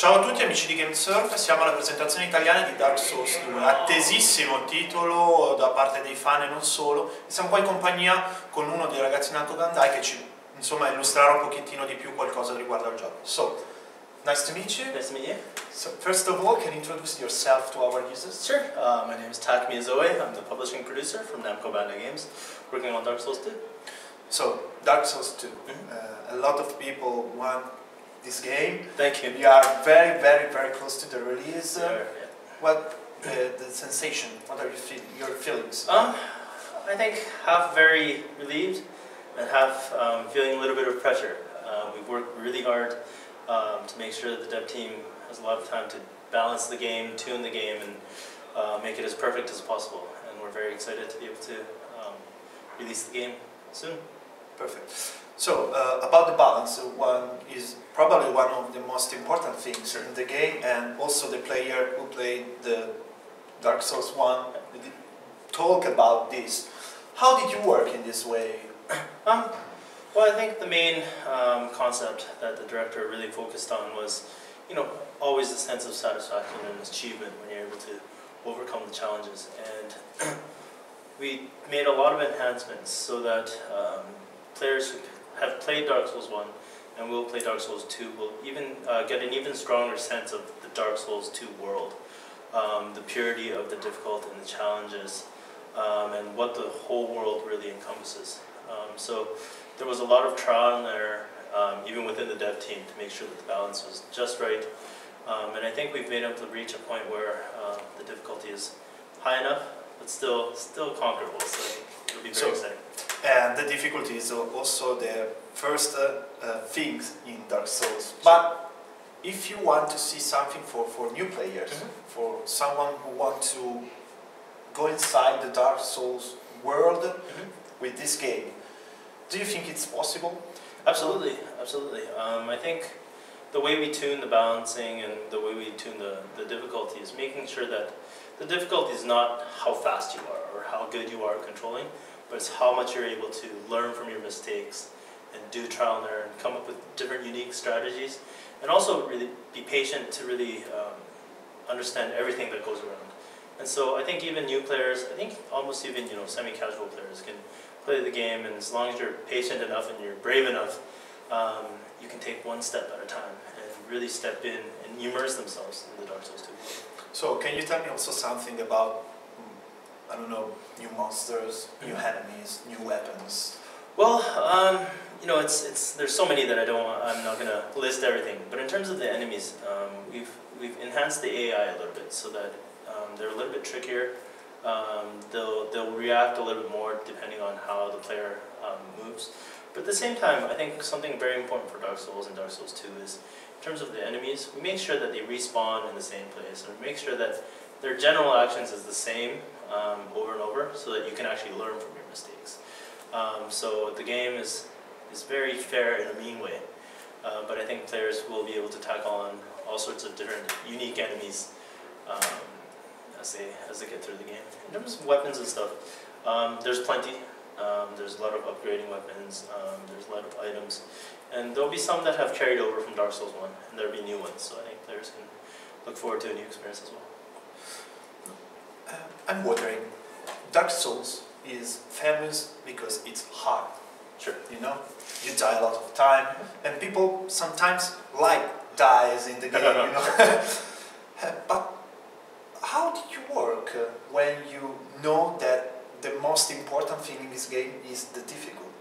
Ciao a tutti amici di Gamesurf, siamo alla presentazione italiana di Dark Souls 2, attesissimo titolo da parte dei fan e non solo, e siamo qua in compagnia con uno dei ragazzi in Alto Gandai che ci illustrerà un pochettino di più qualcosa riguardo al gioco. So, nice to meet you. Nice to meet you. So, first of all, can you introduce yourself to our users? Sure. My name is Takumi Izoe. I'm the publishing producer from Namco Bandai Games, working on Dark Souls 2. So, Dark Souls 2. A lot of people want this game. Thank you. You are very, very, very close to the release. Yeah. What the sensation? What are your feelings? I think half very relieved and half feeling a little bit of pressure. We've worked really hard to make sure that the dev team has a lot of time to balance the game, tune the game, and make it as perfect as possible. And we're very excited to be able to release the game soon. Perfect. So, about the balance, one is probably one of the most important things in the game, and also the player who played the Dark Souls 1 talk about this. How did you work in this way? Well, I think the main concept that the director really focused on was, always a sense of satisfaction and achievement when you're able to overcome the challenges. And we made a lot of enhancements so that players who have played Dark Souls 1 and will play Dark Souls 2 will even get an even stronger sense of the Dark Souls 2 world, the purity of the difficult and the challenges, and what the whole world really encompasses. So there was a lot of trial and error, even within the dev team, to make sure that the balance was just right. And I think we've been able to reach a point where the difficulty is high enough, but still conquerable. So it'll be very exciting. And the difficulty is also the first things in Dark Souls. But if you want to see something for new players, for someone who wants to go inside the Dark Souls world with this game, do you think it's possible? Absolutely, absolutely. I think the way we tune the balancing and the way we tune the difficulty is making sure that the difficulty is not how fast you are or how good you are at controlling, but it's how much you're able to learn from your mistakes and do trial and error and come up with different unique strategies, and also really be patient to really understand everything that goes around. And so I think even new players, I think almost even semi-casual players can play the game, and as long as you're patient enough and you're brave enough, you can take one step at a time and really step in and immerse themselves in the Dark Souls 2 world. So can you tell me also something about, I don't know, new monsters, new enemies, new weapons? Well, there's so many that I'm not gonna list everything. But in terms of the enemies, we've enhanced the AI a little bit so that they're a little bit trickier. They'll react a little bit more depending on how the player moves. But at the same time, I think something very important for Dark Souls and Dark Souls 2 is, in terms of the enemies, we make sure that they respawn in the same place, and we make sure that their general actions is the same over and over, so that you can actually learn from your mistakes. So the game is very fair in a mean way, but I think players will be able to tackle on all sorts of different unique enemies as they get through the game. In terms of weapons and stuff, there's plenty. There's a lot of upgrading weapons, there's a lot of items, and there'll be some that have carried over from Dark Souls 1, and there'll be new ones, so I think players can look forward to a new experience as well. I'm wondering, Dark Souls is famous because it's hard. Sure. You die a lot of time, and people sometimes dies in the game, But how did you work when you know that the most important thing in this game is the difficult?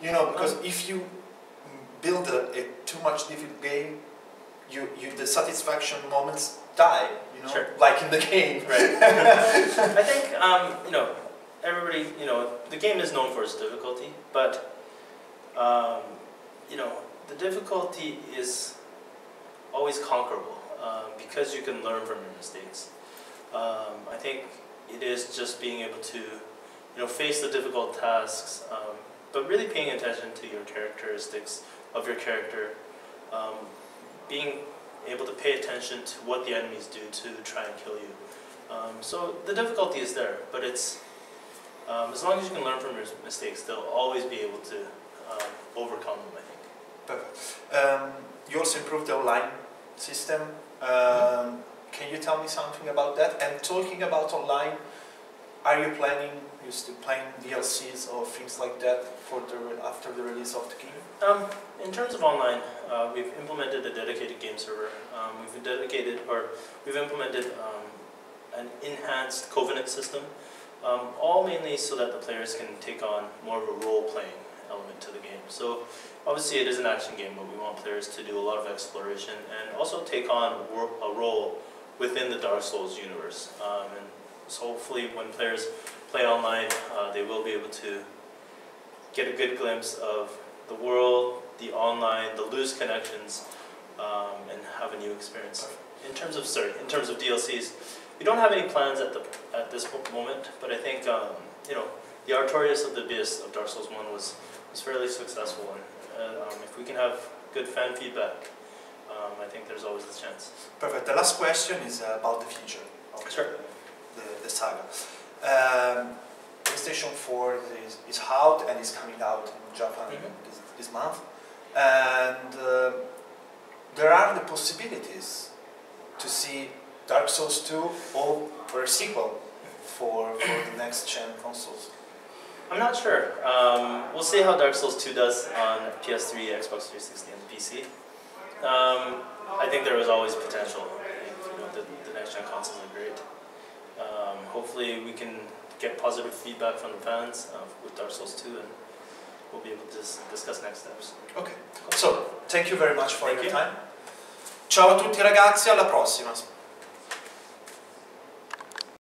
Because if you build a too much difficult game, the satisfaction moments die, Sure. like in the game. Right. I think, everybody, the game is known for its difficulty, but, the difficulty is always conquerable because you can learn from your mistakes. I think it is just being able to, face the difficult tasks, but really paying attention to your characteristics of your character, being able to pay attention to what the enemies do to try and kill you. So the difficulty is there, but it's as long as you can learn from your mistakes, they'll always be able to overcome them, I think. Perfect. You also improved the online system. Can you tell me something about that? And talking about online, are you still playing DLCs or things like that after the release of the game? In terms of online, we've implemented a dedicated game server. We've implemented an enhanced covenant system, all mainly so that the players can take on more of a role-playing element to the game. So obviously it is an action game, but we want players to do a lot of exploration and also take on a role within the Dark Souls universe. And so hopefully when players play online, they will be able to get a good glimpse of the world, the online, the loose connections, and have a new experience. In terms of DLCs, we don't have any plans at this moment, but I think the Artorias of the Abyss of Dark Souls 1 was fairly successful, and if we can have good fan feedback, I think there's always a chance. Perfect. The last question is about the future of the saga. PlayStation 4 is out and is coming out in Japan this month, and there are the possibilities to see Dark Souls 2 or a sequel for the next gen consoles. I'm not sure. We'll see how Dark Souls 2 does on PS3, Xbox 360, and PC. I think there was always potential. The next gen consoles are great. Hopefully we can get positive feedback from the fans with Dark Souls 2, and we'll be able to discuss next steps. Okay. So, thank you very much for your time. Ciao a tutti ragazzi, alla prossima.